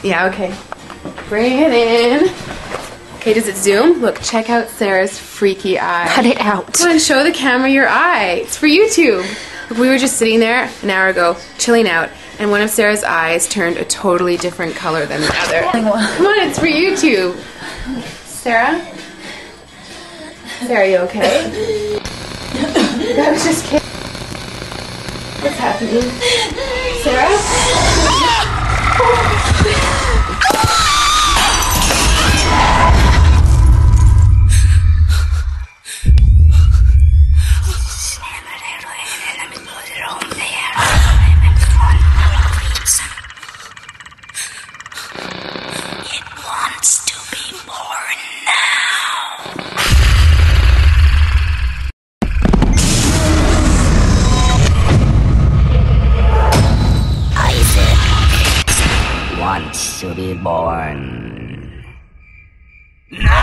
Yeah, okay. Bring it in. Okay, does it zoom? Look, check out Sarah's freaky eye. Cut it out. Come on, show the camera your eye. It's for YouTube. Look, we were just sitting there an hour ago, chilling out, and one of Sarah's eyes turned a totally different color than the other. Come on, it's for YouTube. Sarah? Sarah, are you okay? I was just kidding. What's happening? Sarah? It wants to be born now. Isaac wants to be born. No!